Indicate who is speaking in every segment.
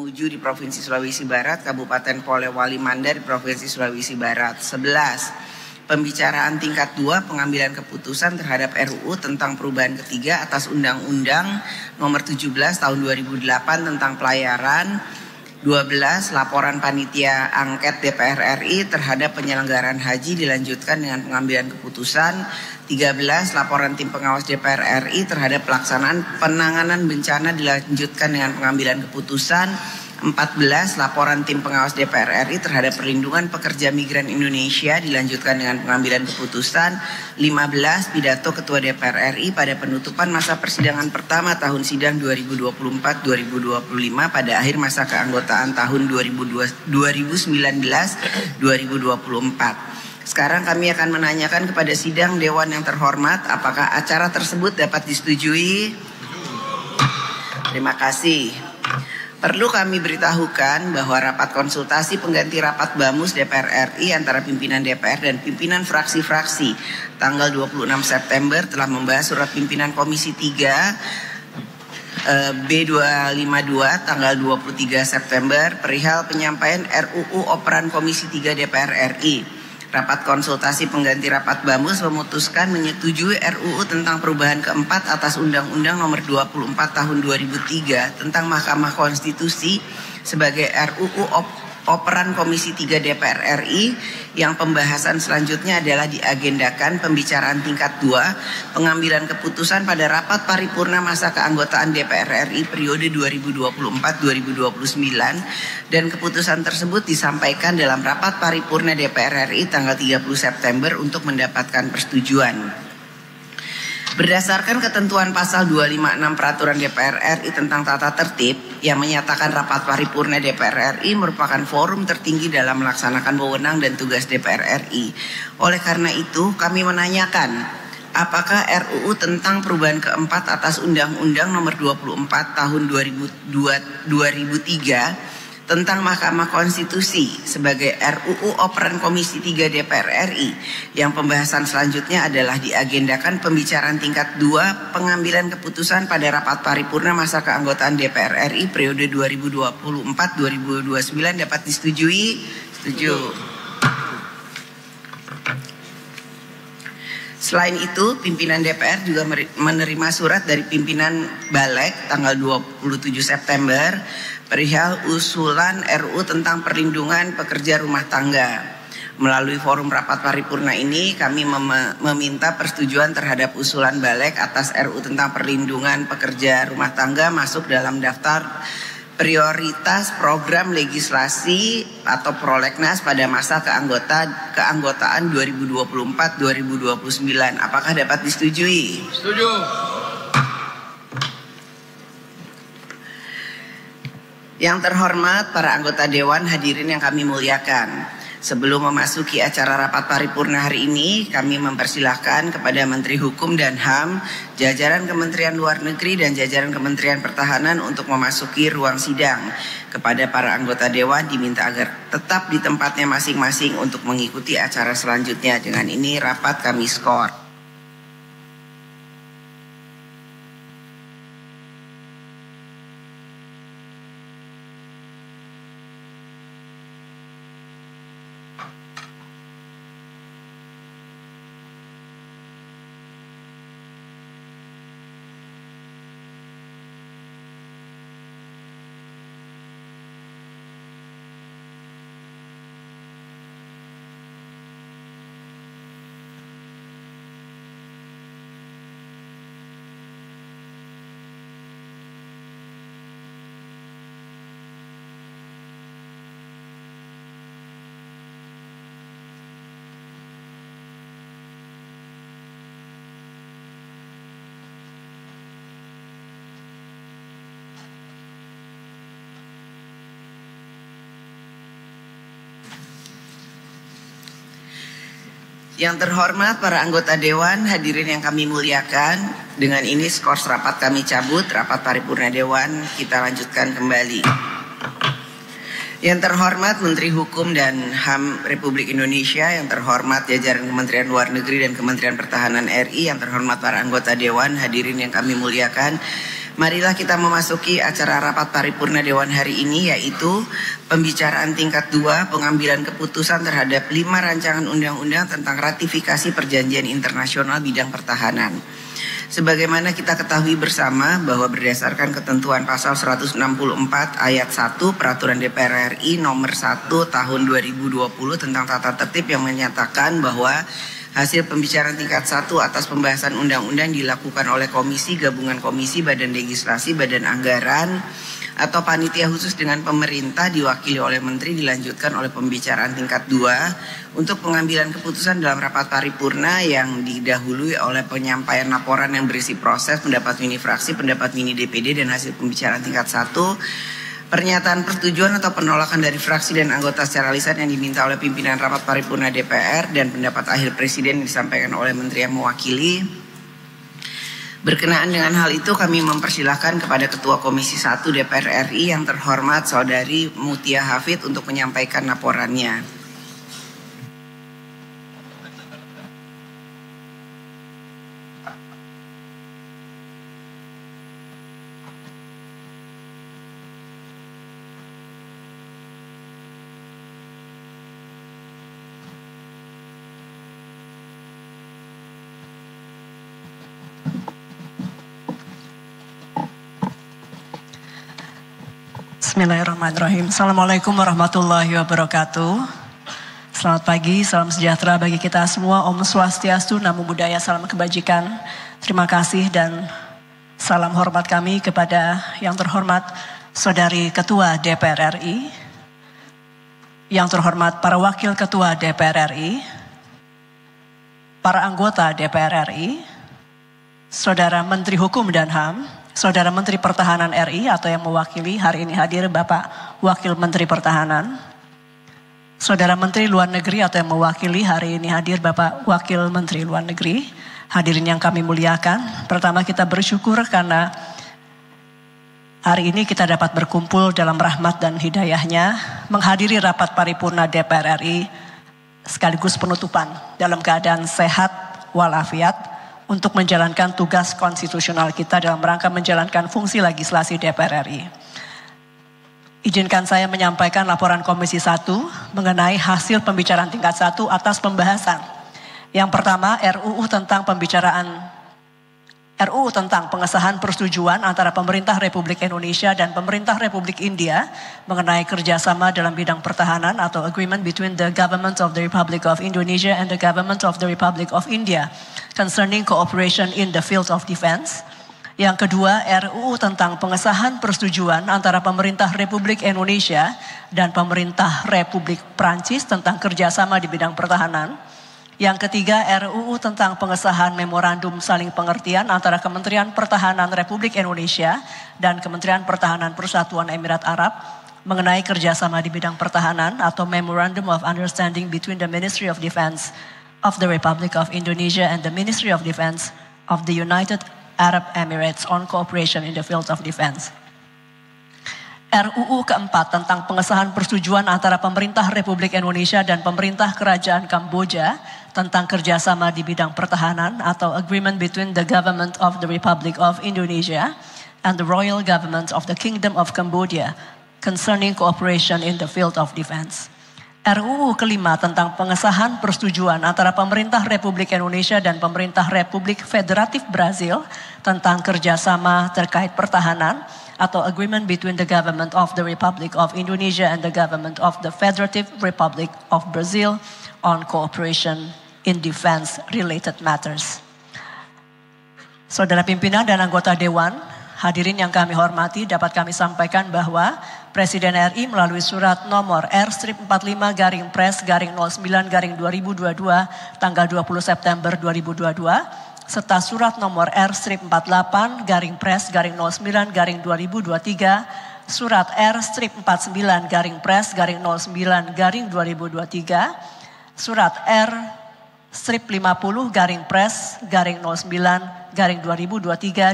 Speaker 1: Mamuju di Provinsi Sulawesi Barat, Kabupaten Polewali Mandar di Provinsi Sulawesi Barat. 11. Pembicaraan tingkat 2 pengambilan keputusan terhadap RUU tentang perubahan ketiga atas Undang-Undang Nomor 17 Tahun 2008 tentang pelayaran. 12. Laporan Panitia Angket DPR RI terhadap penyelenggaraan haji dilanjutkan dengan pengambilan keputusan. 13. Laporan Tim Pengawas DPR RI terhadap pelaksanaan penanganan bencana dilanjutkan dengan pengambilan keputusan. 14. Laporan Tim Pengawas DPR RI terhadap perlindungan pekerja migran Indonesia dilanjutkan dengan pengambilan keputusan. 15. Pidato Ketua DPR RI pada penutupan masa persidangan pertama tahun sidang 2024-2025 pada akhir masa keanggotaan tahun 2019-2024. Sekarang kami akan menanyakan kepada sidang Dewan yang terhormat, apakah acara tersebut dapat disetujui? Terima kasih. Perlu kami beritahukan bahwa rapat konsultasi pengganti rapat BAMUS DPR RI antara pimpinan DPR dan pimpinan fraksi-fraksi tanggal 26 September telah membahas surat pimpinan Komisi 3 B252 tanggal 23 September perihal penyampaian RUU Operan Komisi 3 DPR RI. Rapat konsultasi pengganti rapat BAMUS memutuskan menyetujui RUU tentang perubahan keempat atas Undang-Undang Nomor 24 Tahun 2003 tentang Mahkamah Konstitusi sebagai RUU Operan Komisi 3 DPR RI, yang pembahasan selanjutnya adalah diagendakan pembicaraan tingkat 2 pengambilan keputusan pada rapat paripurna masa keanggotaan DPR RI periode 2024-2029 dan keputusan tersebut disampaikan dalam rapat paripurna DPR RI tanggal 30 September untuk mendapatkan persetujuan. Berdasarkan ketentuan pasal 256 Peraturan DPR RI tentang tata tertib yang menyatakan rapat paripurna DPR RI merupakan forum tertinggi dalam melaksanakan wewenang dan tugas DPR RI. Oleh karena itu, kami menanyakan, apakah RUU tentang perubahan keempat atas Undang-Undang Nomor 24 Tahun 2003 tentang Mahkamah Konstitusi sebagai RUU Operan Komisi 3 DPR RI, yang pembahasan selanjutnya adalah diagendakan pembicaraan tingkat 2 pengambilan keputusan pada rapat paripurna masa keanggotaan DPR RI periode 2024-2029 dapat disetujui? Setuju. Selain itu, pimpinan DPR juga menerima surat dari pimpinan Balek tanggal 27 September perihal usulan RUU tentang perlindungan pekerja rumah tangga. Melalui forum rapat paripurna ini, kami meminta persetujuan terhadap usulan Balek atas RUU tentang perlindungan pekerja rumah tangga masuk dalam daftar prioritas program legislasi atau prolegnas pada masa keanggotaan 2024-2029. Apakah dapat disetujui?
Speaker 2: Setuju.
Speaker 1: Yang terhormat para anggota Dewan, hadirin yang kami muliakan. Sebelum memasuki acara rapat paripurna hari ini, kami mempersilahkan kepada Menteri Hukum dan HAM, jajaran Kementerian Luar Negeri dan jajaran Kementerian Pertahanan untuk memasuki ruang sidang. Kepada para anggota Dewan diminta agar tetap di tempatnya masing-masing untuk mengikuti acara selanjutnya. Dengan ini rapat kami skor. Yang terhormat para anggota Dewan, hadirin yang kami muliakan, dengan ini skor rapat kami cabut, rapat paripurna Dewan kita lanjutkan kembali. Yang terhormat Menteri Hukum dan HAM Republik Indonesia, yang terhormat jajaran Kementerian Luar Negeri dan Kementerian Pertahanan RI, yang terhormat para anggota Dewan, hadirin yang kami muliakan, Marilah kita memasuki acara rapat paripurna Dewan hari ini, yaitu pembicaraan tingkat 2 pengambilan keputusan terhadap 5 rancangan undang-undang tentang ratifikasi perjanjian internasional bidang pertahanan. Sebagaimana kita ketahui bersama bahwa berdasarkan ketentuan pasal 164 ayat 1 Peraturan DPR RI nomor 1 tahun 2020 tentang tata tertib yang menyatakan bahwa hasil pembicaraan tingkat 1 atas pembahasan undang-undang dilakukan oleh komisi, gabungan komisi, badan legislasi, badan anggaran, atau panitia khusus dengan pemerintah diwakili oleh menteri, dilanjutkan oleh pembicaraan tingkat 2 untuk pengambilan keputusan dalam rapat paripurna yang didahului oleh penyampaian laporan yang berisi proses, pendapat mini fraksi, pendapat mini DPD, dan hasil pembicaraan tingkat 1. Pernyataan persetujuan atau penolakan dari fraksi dan anggota secara lisan yang diminta oleh pimpinan rapat paripurna DPR, dan pendapat akhir presiden yang disampaikan oleh menteri yang mewakili. Berkenaan dengan hal itu, kami mempersilahkan kepada Ketua Komisi 1 DPR RI yang terhormat Saudari Mutia Hafid untuk menyampaikan laporannya.
Speaker 2: Bismillahirrahmanirrahim. Assalamualaikum warahmatullahi wabarakatuh. Selamat pagi, salam sejahtera bagi kita semua. Om Swastiastu, Namo Buddhaya, salam kebajikan. Terima kasih dan salam hormat kami kepada yang terhormat Saudari Ketua DPR RI, yang terhormat para Wakil Ketua DPR RI, para anggota DPR RI, Saudara Menteri Hukum dan HAM, Saudara Menteri Pertahanan RI atau yang mewakili hari ini hadir Bapak Wakil Menteri Pertahanan, Saudara Menteri Luar Negeri atau yang mewakili hari ini hadir Bapak Wakil Menteri Luar Negeri, hadirin yang kami muliakan. Pertama, kita bersyukur karena hari ini kita dapat berkumpul dalam rahmat dan hidayahnya, menghadiri rapat paripurna DPR RI sekaligus penutupan dalam keadaan sehat walafiat, untuk menjalankan tugas konstitusional kita dalam rangka menjalankan fungsi legislasi DPR RI. Izinkan saya menyampaikan laporan Komisi 1 mengenai hasil pembicaraan tingkat 1 atas pembahasan. Yang pertama, RUU tentang pengesahan persetujuan antara pemerintah Republik Indonesia dan pemerintah Republik India mengenai kerjasama dalam bidang pertahanan atau agreement between the government of the Republic of Indonesia and the government of the Republic of India concerning cooperation in the field of defense. Yang kedua, RUU tentang pengesahan persetujuan antara pemerintah Republik Indonesia dan pemerintah Republik Prancis tentang kerjasama di bidang pertahanan. Yang ketiga, RUU tentang pengesahan memorandum saling pengertian antara Kementerian Pertahanan Republik Indonesia dan Kementerian Pertahanan Persatuan Emirat Arab mengenai kerjasama di bidang pertahanan atau Memorandum of Understanding between the Ministry of Defense of the Republic of Indonesia and the Ministry of Defense of the United Arab Emirates on cooperation in the field of defense. RUU keempat tentang pengesahan persetujuan antara pemerintah Republik Indonesia dan pemerintah Kerajaan Kamboja tentang kerjasama di bidang pertahanan atau agreement between the government of the Republic of Indonesia and the Royal Government of the Kingdom of Cambodia concerning cooperation in the field of defense. RUU kelima tentang pengesahan persetujuan antara pemerintah Republik Indonesia dan pemerintah Republik Federatif Brazil tentang kerjasama terkait pertahanan atau agreement between the government of the Republic of Indonesia and the government of the Federative Republic of Brazil on cooperation in defense related matters. Saudara pimpinan dan anggota Dewan, hadirin yang kami hormati, dapat kami sampaikan bahwa Presiden RI melalui surat nomor R-15-Pres-09-2022 tanggal 20 September 2022 serta surat nomor R-48-Pres-09-2023 surat R-49-Pres-09-2023 surat R-50-Pres-09-2023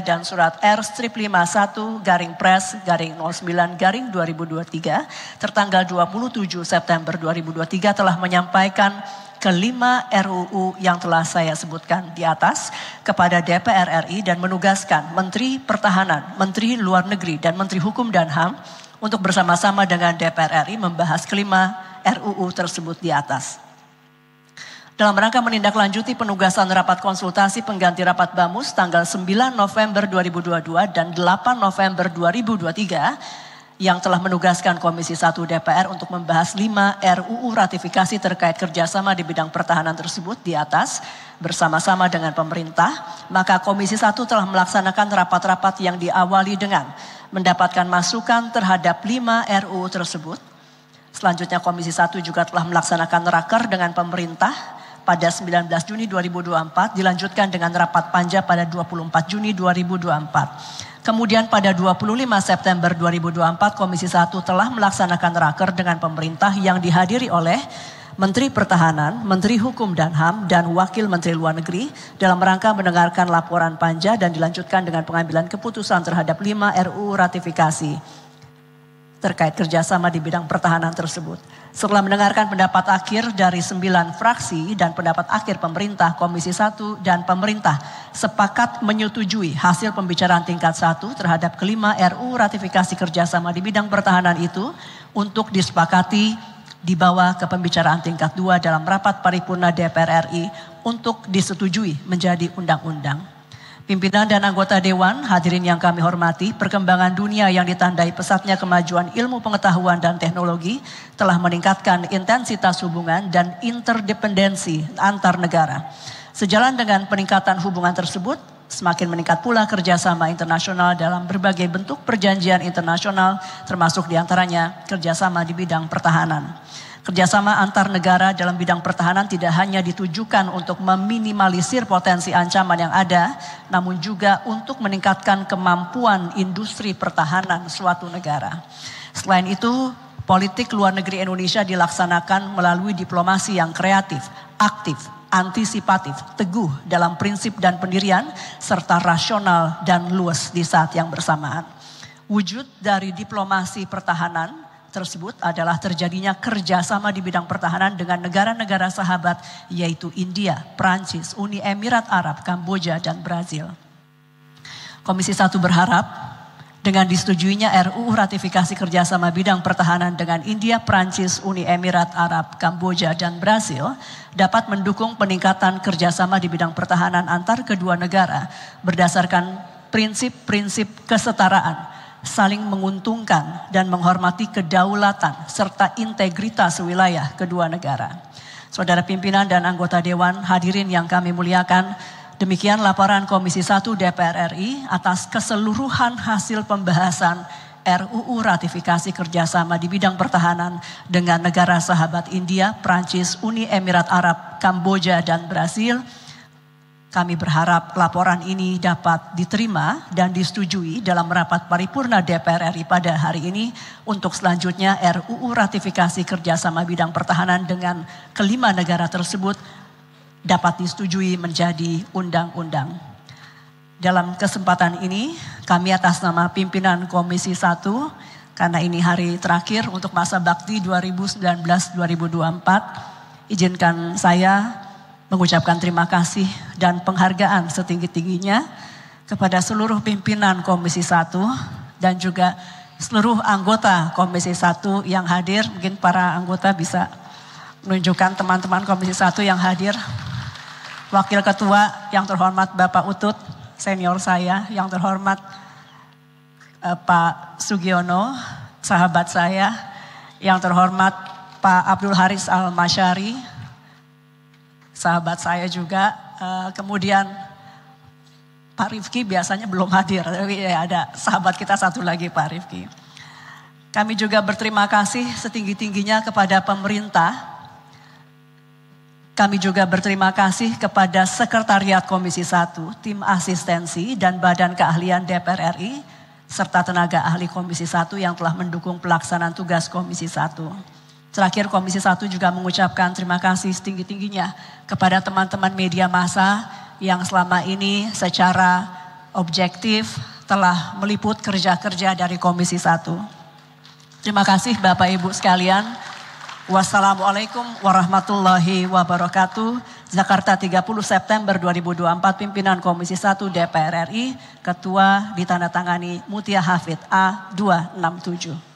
Speaker 2: dan surat R-51-Pres-09-2023 tertanggal 27 September 2023 telah menyampaikan kelima RUU yang telah saya sebutkan di atas kepada DPR RI dan menugaskan Menteri Pertahanan, Menteri Luar Negeri, dan Menteri Hukum dan HAM untuk bersama-sama dengan DPR RI membahas kelima RUU tersebut di atas. Dalam rangka menindaklanjuti penugasan rapat konsultasi pengganti rapat BAMUS tanggal 9 November 2022 dan 8 November 2023, yang telah menugaskan Komisi 1 DPR untuk membahas 5 RUU ratifikasi terkait kerjasama di bidang pertahanan tersebut di atas bersama-sama dengan pemerintah, maka Komisi 1 telah melaksanakan rapat-rapat yang diawali dengan mendapatkan masukan terhadap 5 RUU tersebut. Selanjutnya Komisi 1 juga telah melaksanakan raker dengan pemerintah pada 19 Juni 2024, dilanjutkan dengan rapat panja pada 24 Juni 2024. Kemudian pada 25 September 2024 Komisi 1 telah melaksanakan raker dengan pemerintah yang dihadiri oleh Menteri Pertahanan, Menteri Hukum dan HAM, dan Wakil Menteri Luar Negeri dalam rangka mendengarkan laporan panja dan dilanjutkan dengan pengambilan keputusan terhadap 5 RUU ratifikasi terkait kerjasama di bidang pertahanan tersebut. Setelah mendengarkan pendapat akhir dari 9 fraksi dan pendapat akhir pemerintah, Komisi 1 dan pemerintah sepakat menyetujui hasil pembicaraan tingkat 1 terhadap kelima RUU ratifikasi kerjasama di bidang pertahanan itu untuk disepakati dibawa ke pembicaraan tingkat 2 dalam rapat paripurna DPR RI untuk disetujui menjadi undang-undang. Pimpinan dan anggota Dewan, hadirin yang kami hormati, perkembangan dunia yang ditandai pesatnya kemajuan ilmu pengetahuan dan teknologi telah meningkatkan intensitas hubungan dan interdependensi antar negara. Sejalan dengan peningkatan hubungan tersebut, semakin meningkat pula kerjasama internasional dalam berbagai bentuk perjanjian internasional, termasuk diantaranya kerjasama di bidang pertahanan. Kerjasama antar negara dalam bidang pertahanan tidak hanya ditujukan untuk meminimalisir potensi ancaman yang ada, namun juga untuk meningkatkan kemampuan industri pertahanan suatu negara. Selain itu, politik luar negeri Indonesia dilaksanakan melalui diplomasi yang kreatif, aktif, antisipatif, teguh dalam prinsip dan pendirian, serta rasional dan luas di saat yang bersamaan. Wujud dari diplomasi pertahanan tersebut adalah terjadinya kerjasama di bidang pertahanan dengan negara-negara sahabat yaitu India, Prancis, Uni Emirat Arab, Kamboja, dan Brazil. Komisi 1 berharap dengan disetujuinya RUU ratifikasi kerjasama bidang pertahanan dengan India, Prancis, Uni Emirat Arab, Kamboja, dan Brazil dapat mendukung peningkatan kerjasama di bidang pertahanan antar kedua negara berdasarkan prinsip-prinsip kesetaraan, saling menguntungkan dan menghormati kedaulatan serta integritas wilayah kedua negara. Saudara pimpinan dan anggota Dewan, hadirin yang kami muliakan, demikian laporan Komisi 1 DPR RI atas keseluruhan hasil pembahasan RUU ratifikasi kerjasama di bidang pertahanan dengan negara sahabat India, Prancis, Uni Emirat Arab, Kamboja, dan Brazil. Kami berharap laporan ini dapat diterima dan disetujui dalam rapat paripurna DPR RI pada hari ini untuk selanjutnya RUU ratifikasi kerjasama bidang pertahanan dengan kelima negara tersebut dapat disetujui menjadi undang-undang. Dalam kesempatan ini kami atas nama pimpinan Komisi 1, karena ini hari terakhir untuk masa bakti 2019-2024, izinkan saya mengucapkan terima kasih dan penghargaan setinggi-tingginya kepada seluruh pimpinan Komisi 1 dan juga seluruh anggota Komisi 1 yang hadir. Mungkin para anggota bisa menunjukkan teman-teman Komisi 1 yang hadir. Wakil Ketua yang terhormat Bapak Utut, senior saya, yang terhormat Pak Sugiono, sahabat saya, yang terhormat Pak Abdul Haris Al-Masyari, sahabat saya juga, kemudian Pak Rifki biasanya belum hadir, tapi ya ada sahabat kita satu lagi Pak Rifki. Kami juga berterima kasih setinggi-tingginya kepada pemerintah. Kami juga berterima kasih kepada Sekretariat Komisi 1, tim asistensi dan Badan Keahlian DPR RI, serta tenaga ahli Komisi 1 yang telah mendukung pelaksanaan tugas Komisi 1. Terakhir Komisi 1 juga mengucapkan terima kasih setinggi-tingginya kepada teman-teman media massa yang selama ini secara objektif telah meliput kerja-kerja dari Komisi 1. Terima kasih Bapak Ibu sekalian. Wassalamualaikum warahmatullahi wabarakatuh. Jakarta 30 September 2024, Pimpinan Komisi 1 DPR RI, Ketua ditandatangani Mutia Hafid A267.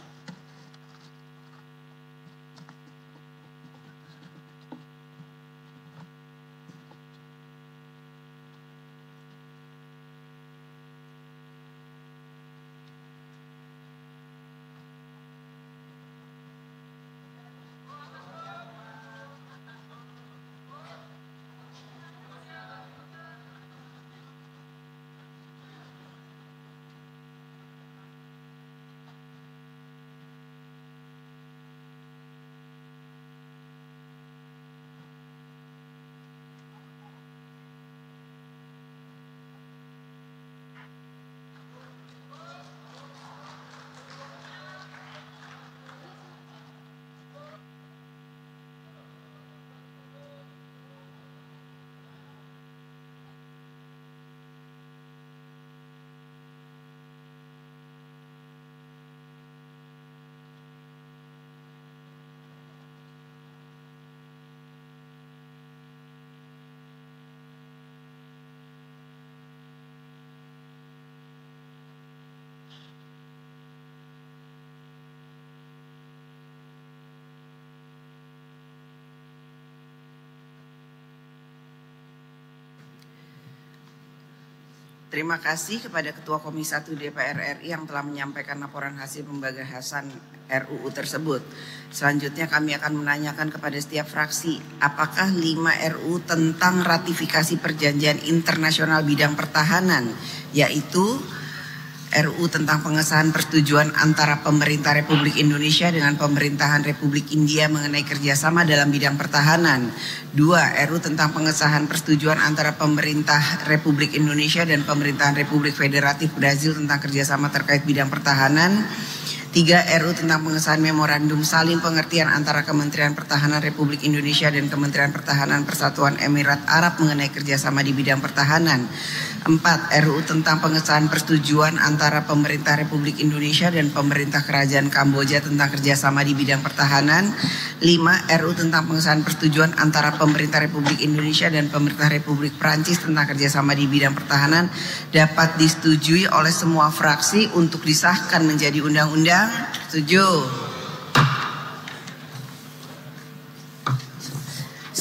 Speaker 1: Terima kasih kepada Ketua Komisi 1 DPR RI yang telah menyampaikan laporan hasil pembahasan RUU tersebut. Selanjutnya kami akan menanyakan kepada setiap fraksi, apakah 5 RUU tentang ratifikasi perjanjian internasional bidang pertahanan, yaitu RUU tentang pengesahan persetujuan antara pemerintah Republik Indonesia dengan pemerintahan Republik India mengenai kerjasama dalam bidang pertahanan. 2. RUU tentang pengesahan persetujuan antara pemerintah Republik Indonesia dan pemerintahan Republik Federatif Brazil tentang kerjasama terkait bidang pertahanan. 3. RUU tentang pengesahan memorandum saling pengertian antara Kementerian Pertahanan Republik Indonesia dan Kementerian Pertahanan Persatuan Emirat Arab mengenai kerjasama di bidang pertahanan. 4. RUU tentang pengesahan persetujuan antara pemerintah Republik Indonesia dan pemerintah Kerajaan Kamboja tentang kerjasama di bidang pertahanan. 5. RUU tentang pengesahan persetujuan antara pemerintah Republik Indonesia dan pemerintah Republik Prancis tentang kerjasama di bidang pertahanan dapat disetujui oleh semua fraksi untuk disahkan menjadi undang-undang. Setuju.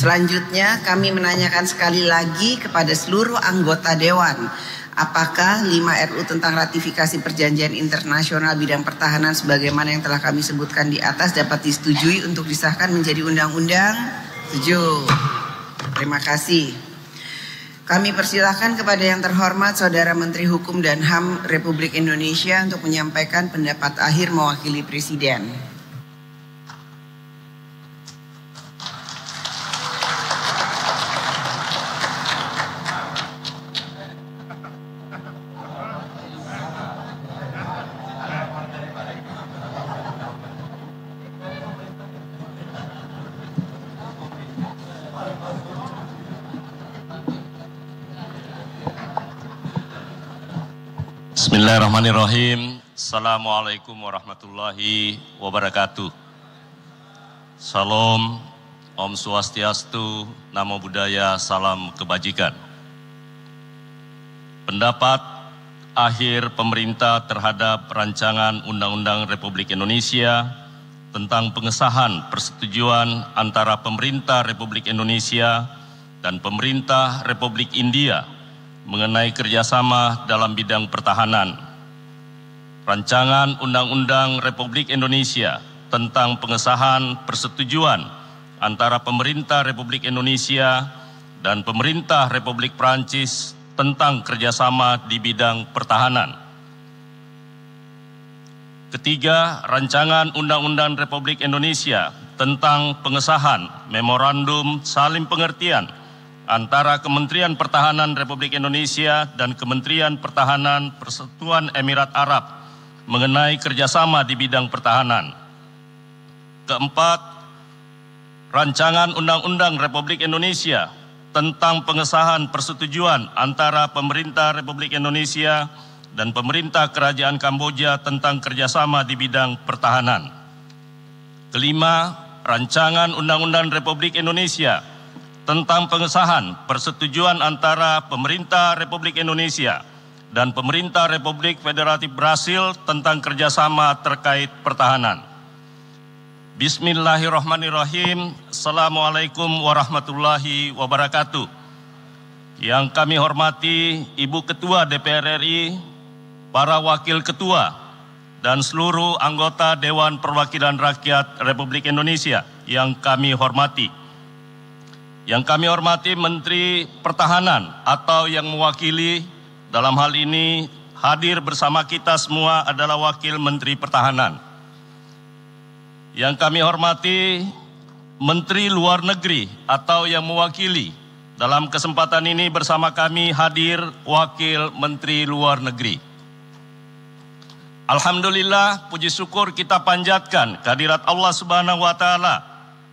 Speaker 1: Selanjutnya kami menanyakan sekali lagi kepada seluruh anggota Dewan, apakah 5 RUU tentang ratifikasi perjanjian internasional bidang pertahanan sebagaimana yang telah kami sebutkan di atas dapat disetujui untuk disahkan menjadi undang-undang? Setuju. Terima kasih. Kami persilahkan kepada yang terhormat Saudara Menteri Hukum dan HAM Republik Indonesia untuk menyampaikan pendapat akhir mewakili Presiden.
Speaker 3: Bismillahirrahmanirrahim. Assalamualaikum warahmatullahi wabarakatuh. Salam, Om Swastiastu, Namo Buddhaya, salam kebajikan. Pendapat akhir pemerintah terhadap rancangan Undang-Undang Republik Indonesia tentang pengesahan persetujuan antara pemerintah Republik Indonesia dan pemerintah Republik India mengenai kerjasama dalam bidang pertahanan. Rancangan Undang-Undang Republik Indonesia tentang pengesahan persetujuan antara pemerintah Republik Indonesia dan pemerintah Republik Prancis tentang kerjasama di bidang pertahanan. Ketiga, Rancangan Undang-Undang Republik Indonesia tentang pengesahan memorandum saling pengertian antara Kementerian Pertahanan Republik Indonesia dan Kementerian Pertahanan Persatuan Emirat Arab mengenai kerjasama di bidang pertahanan. Keempat, Rancangan Undang-Undang Republik Indonesia tentang pengesahan persetujuan antara pemerintah Republik Indonesia dan pemerintah Kerajaan Kamboja tentang kerjasama di bidang pertahanan. Kelima, Rancangan Undang-Undang Republik Indonesia tentang pengesahan persetujuan antara Pemerintah Republik Indonesia dan Pemerintah Republik Federatif Brasil tentang kerjasama terkait pertahanan. Bismillahirrahmanirrahim. Assalamualaikum warahmatullahi wabarakatuh. Yang kami hormati Ibu Ketua DPR RI, para Wakil Ketua, dan seluruh anggota Dewan Perwakilan Rakyat Republik Indonesia yang kami hormati. Yang kami hormati Menteri Pertahanan atau yang mewakili dalam hal ini hadir bersama kita semua adalah Wakil Menteri Pertahanan. Yang kami hormati Menteri Luar Negeri atau yang mewakili dalam kesempatan ini bersama kami hadir Wakil Menteri Luar Negeri. Alhamdulillah, puji syukur kita panjatkan kehadirat Allah Subhanahu wa Ta'ala,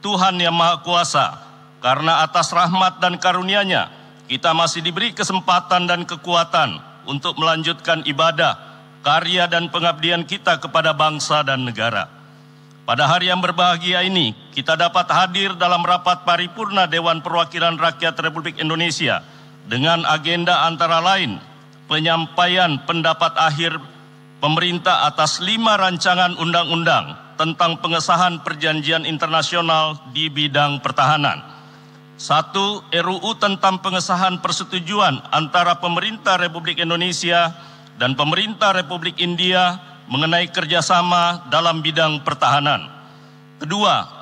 Speaker 3: Tuhan yang Maha Kuasa, karena atas rahmat dan karunia-Nya kita masih diberi kesempatan dan kekuatan untuk melanjutkan ibadah, karya dan pengabdian kita kepada bangsa dan negara. Pada hari yang berbahagia ini, kita dapat hadir dalam rapat paripurna Dewan Perwakilan Rakyat Republik Indonesia dengan agenda antara lain penyampaian pendapat akhir pemerintah atas 5 rancangan undang-undang tentang pengesahan perjanjian internasional di bidang pertahanan. 1. RUU tentang pengesahan persetujuan antara Pemerintah Republik Indonesia dan Pemerintah Republik India mengenai kerjasama dalam bidang pertahanan. 2.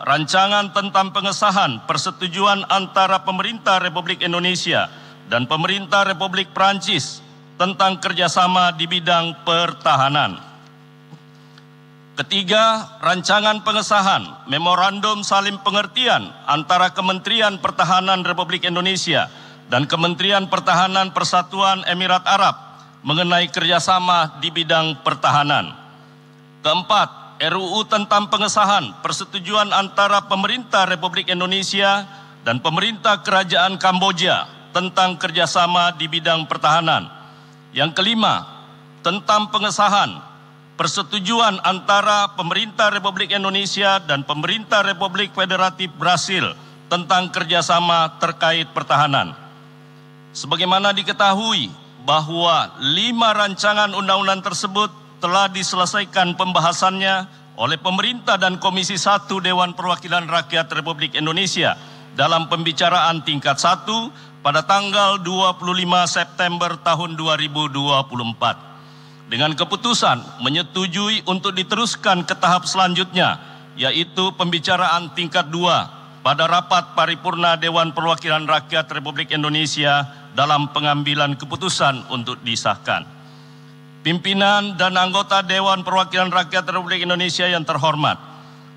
Speaker 3: Rancangan tentang pengesahan persetujuan antara Pemerintah Republik Indonesia dan Pemerintah Republik Prancis tentang kerjasama di bidang pertahanan. 3. Rancangan pengesahan Memorandum Saling Pengertian antara Kementerian Pertahanan Republik Indonesia dan Kementerian Pertahanan Persatuan Emirat Arab mengenai kerjasama di bidang pertahanan. 4. RUU tentang pengesahan persetujuan antara Pemerintah Republik Indonesia dan Pemerintah Kerajaan Kamboja tentang kerjasama di bidang pertahanan. Yang 5, tentang pengesahan persetujuan antara Pemerintah Republik Indonesia dan Pemerintah Republik Federatif Brasil tentang kerjasama terkait pertahanan. Sebagaimana diketahui bahwa 5 rancangan undang-undang tersebut telah diselesaikan pembahasannya oleh Pemerintah dan Komisi 1 Dewan Perwakilan Rakyat Republik Indonesia dalam pembicaraan tingkat 1 pada tanggal 25 September tahun 2024. Dengan keputusan menyetujui untuk diteruskan ke tahap selanjutnya, yaitu pembicaraan tingkat 2 pada rapat paripurna Dewan Perwakilan Rakyat Republik Indonesia dalam pengambilan keputusan untuk disahkan. Pimpinan dan anggota Dewan Perwakilan Rakyat Republik Indonesia yang terhormat,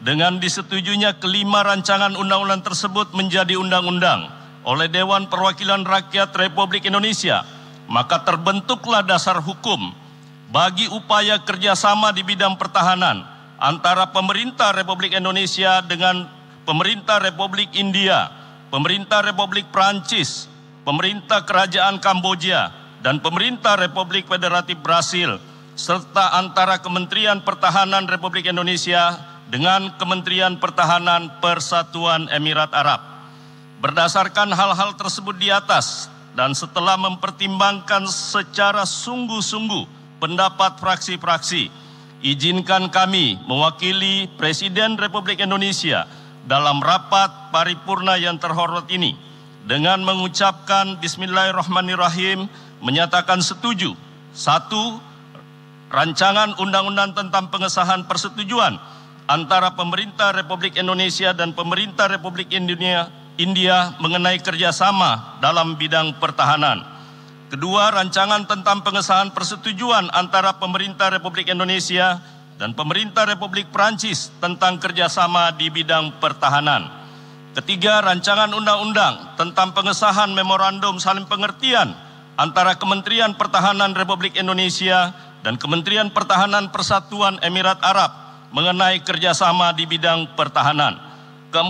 Speaker 3: dengan disetujuinya kelima rancangan undang-undang tersebut menjadi undang-undang oleh Dewan Perwakilan Rakyat Republik Indonesia, maka terbentuklah dasar hukum bagi upaya kerjasama di bidang pertahanan antara Pemerintah Republik Indonesia dengan Pemerintah Republik India, Pemerintah Republik Prancis, Pemerintah Kerajaan Kamboja, dan Pemerintah Republik Federatif Brasil, serta antara Kementerian Pertahanan Republik Indonesia dengan Kementerian Pertahanan Persatuan Emirat Arab. Berdasarkan hal-hal tersebut di atas dan setelah mempertimbangkan secara sungguh-sungguh pendapat fraksi-fraksi, izinkan kami mewakili Presiden Republik Indonesia dalam rapat paripurna yang terhormat ini dengan mengucapkan Bismillahirrahmanirrahim, menyatakan setuju. 1. Rancangan Undang-Undang tentang pengesahan persetujuan antara Pemerintah Republik Indonesia dan Pemerintah Republik India mengenai kerjasama dalam bidang pertahanan. 2. Rancangan tentang pengesahan persetujuan antara Pemerintah Republik Indonesia dan Pemerintah Republik Prancis tentang kerjasama di bidang pertahanan. 3. Rancangan undang-undang tentang pengesahan Memorandum Saling Pengertian antara Kementerian Pertahanan Republik Indonesia dan Kementerian Pertahanan Persatuan Emirat Arab mengenai kerjasama di bidang pertahanan. 4.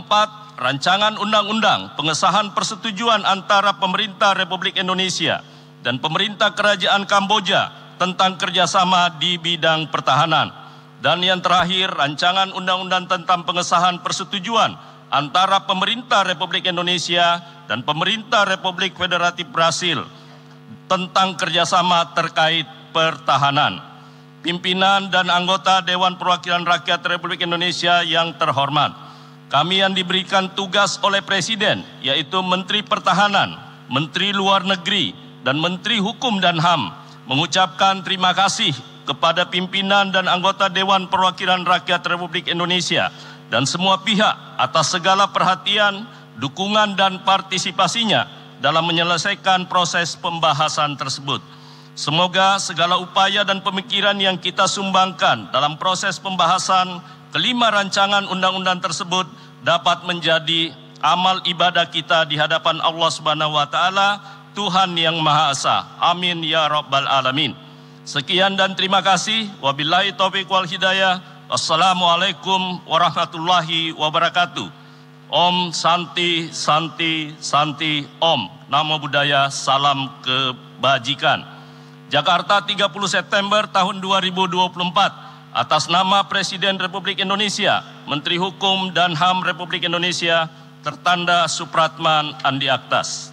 Speaker 3: Rancangan Undang-Undang pengesahan persetujuan antara Pemerintah Republik Indonesia dan Pemerintah Kerajaan Kamboja tentang kerjasama di bidang pertahanan. Dan yang terakhir, rancangan undang-undang tentang pengesahan persetujuan antara pemerintah Republik Indonesia dan pemerintah Republik Federatif Brasil tentang kerjasama terkait pertahanan. Pimpinan dan anggota Dewan Perwakilan Rakyat Republik Indonesia yang terhormat, kami yang diberikan tugas oleh Presiden, yaitu Menteri Pertahanan, Menteri Luar Negeri, dan Menteri Hukum dan HAM, mengucapkan terima kasih kepada pimpinan dan anggota Dewan Perwakilan Rakyat Republik Indonesia dan semua pihak atas segala perhatian, dukungan, dan partisipasinya dalam menyelesaikan proses pembahasan tersebut. Semoga segala upaya dan pemikiran yang kita sumbangkan dalam proses pembahasan kelima rancangan undang-undang tersebut dapat menjadi amal ibadah kita di hadapan Allah Subhanahu wa taala, Tuhan yang Maha Esa. Amin ya rabbal alamin. Sekian dan terima kasih. Wabillahi taufiq wal hidayah. Wassalamualaikum warahmatullahi wabarakatuh. Om Santi Santi Santi Om. Namo Buddhaya, salam kebajikan. Jakarta 30 September tahun 2024. Atas nama Presiden Republik Indonesia, Menteri Hukum dan HAM Republik Indonesia, tertanda Supratman Andi Aktas.